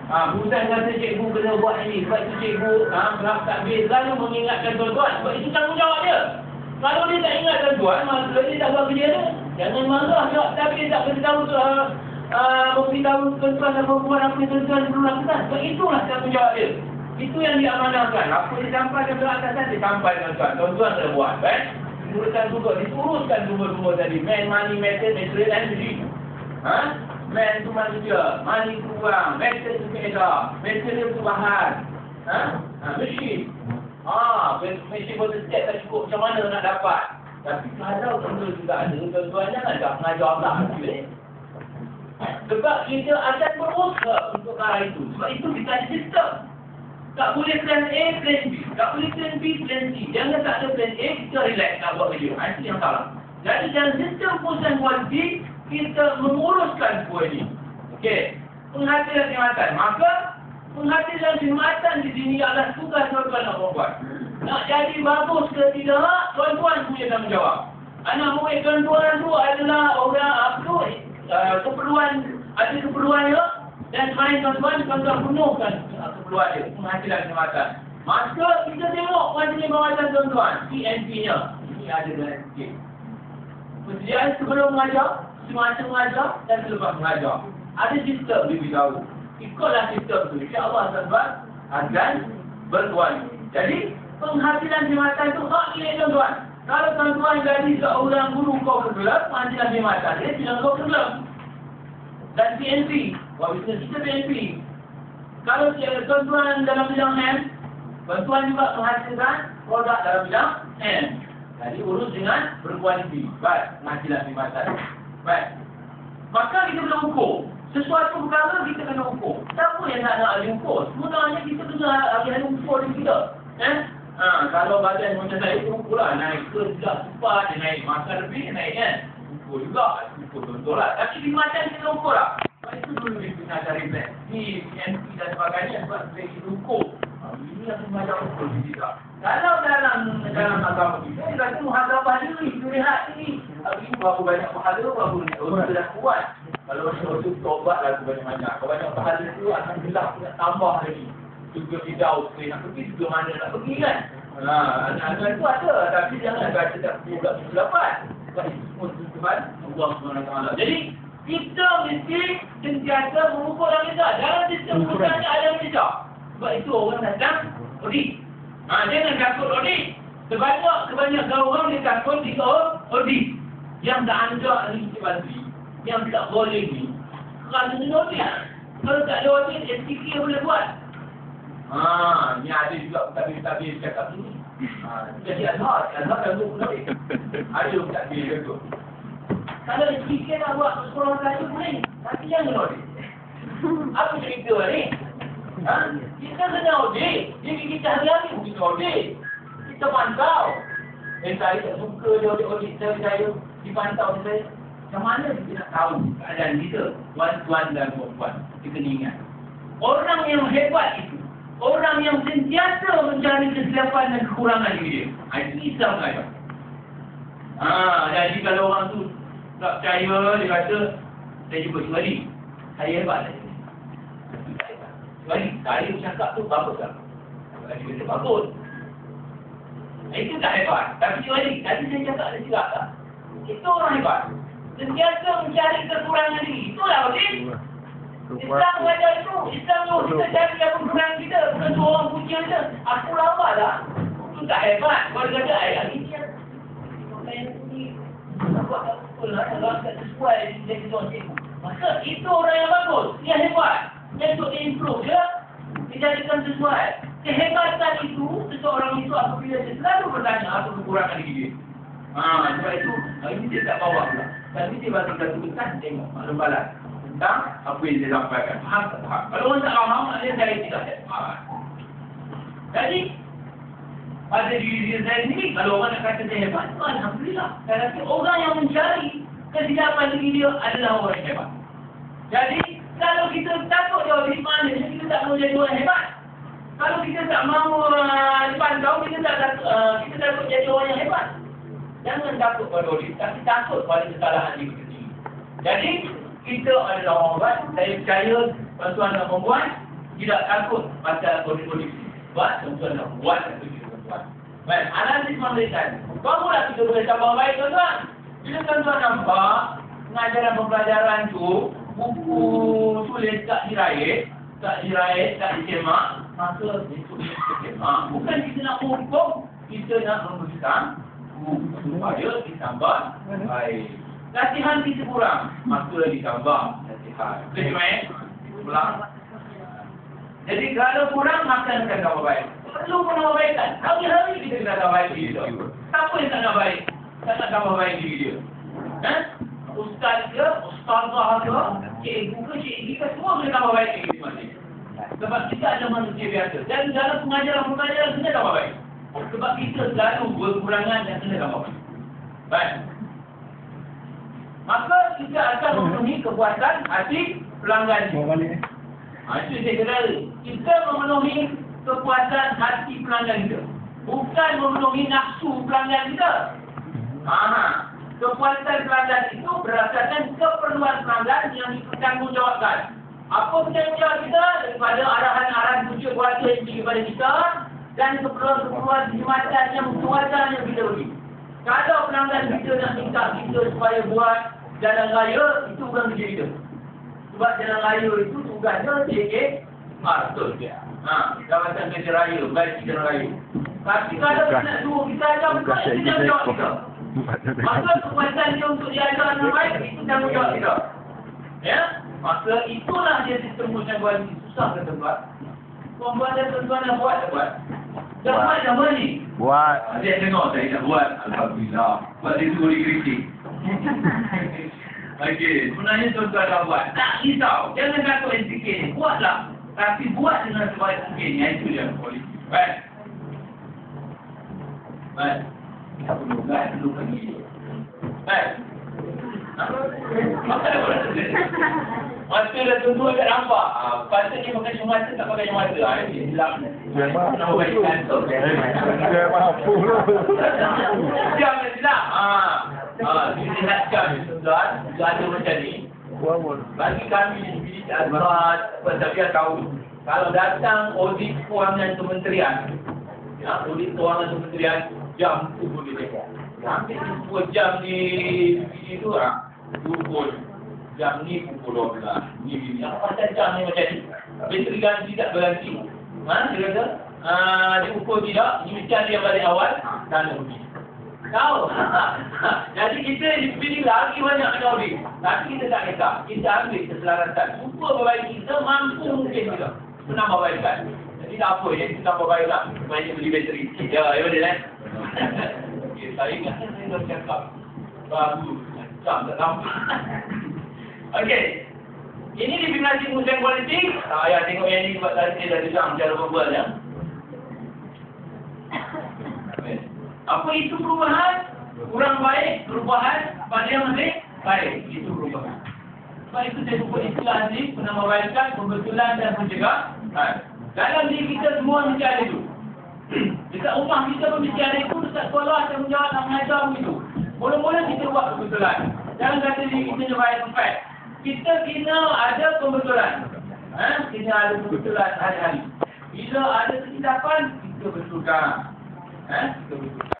Bukan kata cikgu kena buat ini, sebab itu cikgu berapa takbir selalu mengingatkan tuan-tuan. Sebab itu tanggungjawab dia. Kalau dia tak ingatkan tuan, maka dia tak buat kerja dia. Jangan marah sebab takbir tak beritahu memberitahu tuan-tuan dan perempuan apa yang tuan-tuan perlu lakukan. Sebab itulah tanggungjawab dia. Itu yang diamanahkan. Apa dia sampaikan ke atasan, dia sampaikan tuan. Tuan-tuan kena buat. Diuruskan juga, diuruskan dua-dua tadi. Man, money, method, material, and energy. Man tu manusia, money tu uang, method tu kereta, material tu bahan. Mesin. Mesin pun setiap tak cukup, macam mana nak dapat? Tapi kalau tuan-tuan juga ada, tuan-tuan jangan tak mengajar Allah. Sebab kita akan berusaha untuk arah itu. Sebab itu kita ada sistem. Tak boleh plan A, plan B. Tak boleh plan B, plan C. Jangan tak ada plan A, kita relax nak buat kerja. Itu yang salah. Jadi dalam sistem perusahaan kualiti, kita menguruskan semua ini. Okey. Penghasilan khidmatan. Maka, penghasilan khidmatan di sini adalah tugas tuan-tuan dan perempuan. Nak jadi bagus ke tidak, tuan-tuan punya tanggungjawab. Anak murid tuan-tuan tu adalah orang keperluan, ada keperluannya. Dan selain tuan-tuan penuhkan keperluan dia, penghasilan khidmatan. Maka kita tengok majlis bawatan tuan-tuan, PNP-nya. Ini ada dalam sikit. Persediaan sebelum mengajar, semasa mengajar dan selepas mengajar. Ada sistem diberitahu. Ikutlah sistem tu. InsyaAllah tuan-tuan akan berkuali. Jadi, penghasilan khidmatan itu hak milik tuan-tuan. Kalau tuan-tuan jadi seorang guru kau kegelap, penghasilan khidmatan dia tidak kau kegelap. Dan PNP. Bisnes kita PNP. Kalau tuan-tuan dalam bidang M, tuan-tuan juga menghasilkan produk dalam bidang M. Jadi urus dengan berkualiti. Baik, penghasilan khidmatan. Baik. Maka kita kena ukur. Sesuatu perkara kita kena ukur. Siapa yang nak ahli ukur? Sebenarnya kita kena ahli ukur di kita. Kalau badan macam saya tu ukur lah. Naik ke tidak cepat, dia naik makan lebih, naik kan. Ukur juga. Ukur betul lah. Tapi di macam kita ukur lah. Itu dulu kita nak cari plan. Ni MP dan sebagainya sebab kita ukur. Ini yang semacam ukur kita. Kalau dalam agama kita, dia kata muhasabah diri, kita lihat ni. Ini berapa banyak pahala, berapa kita dah kuat. Kalau waktu tobat lagu banyak-banyak. Kalau banyak pahala tu, alhamdulillah kita tambah lagi. Juga tidak nak pergi, juga mana nak pergi kan. Anak-anak itu ada, tapi jangan baca tak pula dapat. Sebab itu semua tujuan Allah SWT. Jadi, kita mesti sentiasa mengukur dalam kita. Dalam sistem perusahaan ada kita. Sebab itu orang datang audit. Jangan takut audit. Kebanyakan orang dia takut di audit. Yang tak anjak ni kita bantu. Yang tak boleh ni. Kerana ni audit. Kalau tak ada audit, STK boleh buat. Ni ada juga tabir-tabir cakap ni. Jadi Azhar dah untuk audit. Ada tabir tu. Kalau STK nak buat sekolah kayu boleh. Tapi jangan audit. Apa cerita ni? Kita kena audit. Jadi kita hari-hari kita audit. Kita pantau. Saya tak suka dia audit saya dipantau saya. Macam mana kita nak tahu keadaan kita? Tuan-tuan dan puan-puan. Kita kena ingat. Orang yang hebat itu. Orang yang sentiasa mencari kesilapan dan kekurangan diri dia. Itu Islam kaya. Jadi kalau orang tu tak percaya, dia kata, saya jumpa Cimali. Saya hebat lah. Cimali, saya bercakap tu bagus tak? Dia kata bagus. Itu tak hebat. Tapi Cimali, tadi saya cakap ada silap tak? Itu orang hebat. Sentiasa mencari kekurangan diri. Itulah audit. Islam mengajar itu. Islam tu kita cari apa kekurangan kita. Bukan tu orang pujian kita. Aku lama dah. Itu tak hebat. Kalau dia kata, ini dia. Buat tak betul lah. Kalau tak sesuai dia kata cikgu. Maka itu orang yang bagus. Dia hebat. Dia untuk improve dia. Dijadikan sesuai. Kehebatan itu, seseorang itu apabila dia selalu bertanya apa kekurangan diri dia. Sebab itu, ini dia tak bawa pula. Tapi dia bagi satu kesan, tengok maklum balas. Tentang apa yang dia sampaikan. Faham tak faham? Kalau orang tak faham, maknanya saya tidak faham. Jadi, pada diri saya sendiri, kalau orang nak kata saya hebat, alhamdulillah. Saya rasa orang yang mencari kesilapan diri dia adalah orang yang hebat. Jadi, kalau kita takut dia di mana, kita tak mahu jadi orang hebat. Kalau kita tak mahu dipantau, kita takut jadi orang yang hebat. Jangan takut pada audit, tapi takut pada kesalahan diri sendiri. Jadi, kita adalah orang hebat. Saya percaya tuan-tuan dan perempuan, Tidak takut pasal kode-kode ini. Buat tuan-tuan nak buat satu tuan-tuan. Baik, analisis memberikan. Barulah kita boleh tambah baik tuan-tuan. Bila tuan-tuan nampak pengajaran pembelajaran tu, buku tulis tak diraih, tak disemak, maka itu disemak. Bukan kita nak hukum, kita nak memberikan supaya ditambah baik. Latihan kita kurang, maka ditambah latihan. Betul ulang. Jadi kalau kurang, maka akan tambah baik. Perlu penambahbaikan. Hari-hari kita kena tambah baik diri dia. Siapa yang tak nak baik? Tak nak tambah baik diri dia. Ustaz ke, ustazah ke, cikgu ke, cikgu ke, semua boleh tambah baik diri masing. Sebab kita ada manusia biasa. Dan dalam pengajaran kena tambah baik. Sebab kita selalu berkurangan dan kena tambah baik. Baik. Maka kita akan memenuhi kepuasan hati pelanggan. Itu saya kira kita memenuhi kepuasan hati pelanggan kita. Bukan memenuhi nafsu pelanggan kita. Kepuasan pelanggan itu berdasarkan keperluan pelanggan yang dipertanggungjawabkan. Apa tanggungjawab kita daripada arahan-arahan tujuan kuasa yang diberi kepada kita dan keperluan-keperluan perkhidmatan yang berkuatan yang kita beri. Kalau pelanggan kita nak minta kita supaya buat jalan raya, itu bukan kerja kita. Sebab jalan raya itu tugasnya betul dia. Kawasan kerja raya, baik jalan raya. Tapi kalau nak suruh kita ajar, bukan itu tanggungjawab kita. Maka kepuasan dia untuk diajar dengan baik, itu tanggungjawab kita. Ya? Maka itulah dia sistem ujian kualiti. Susah ke tempat? Pembuat dan tuan-tuan yang buat, tak buat? Dah buat dah buat ni? Buat. Dia tengok saya dah buat. Alhamdulillah. Buat dia tu boleh kritik. Okey, sebenarnya tuan-tuan dah buat. Tak risau. Jangan takut yang sikit ni. Buatlah. Tapi buat dengan sebaik mungkin. Yang itu dia kualiti. Baik. Baik. Kita perlu guys, perlu pergi. Baik. Apa dah buat? Mata dah tentu agak nampak. Patutnya pakai semata tak pakai semata. Ini hilang. Dia mampu lu. Dia mampu lu. Dia ambil silap. Dilihatkan tuan, ada macam ni. Bagi kami di Azhar, Persatuan tahu. Kalau datang audit kewangan kementerian, audit kewangan kementerian, jam tu boleh tengok. Hampir 2 jam di itu pukul jam ni pukul 12. Ni macam jam ni macam ni. Bateri ganti tak berganti. Dia kata, dia pukul tidak, ni mesti dia balik awal, dan lebih. Tahu? Jadi kita pilih lagi banyak kena audit. Tapi kita tak kisah. Kita ambil keselarasan. Cuba perbaiki kita mampu mungkin kita. Menambah baikkan. Jadi tak apa, ya, kita tambah baiklah. Banyak beli bateri. Ya, betul kan? Okay, saya ingat saya dah cakap. Bagus. Macam tak nampak. Okey. Ini definisi ujian kualiti. Ayah tengok yang ni sebab tadi dia dah dengar cara berbual ya. Apa itu perubahan? Kurang baik, perubahan pada yang lebih baik. Itu perubahan. Sebab itu saya sebut istilah ni, penambahbaikan, pembetulan dan pencegahan. Dalam diri kita semua mesti ada itu. Dekat rumah kita pun mesti ada itu, dekat sekolah kita menjawab nak mengajar begitu. Mula-mula kita buat pembetulan. Jangan kata diri kita yang baik perfect. Kita kena ada pembetulan. Kita ada pembetulan hari-hari. Bila ada kesilapan, kita betulkan. Kita betulkan.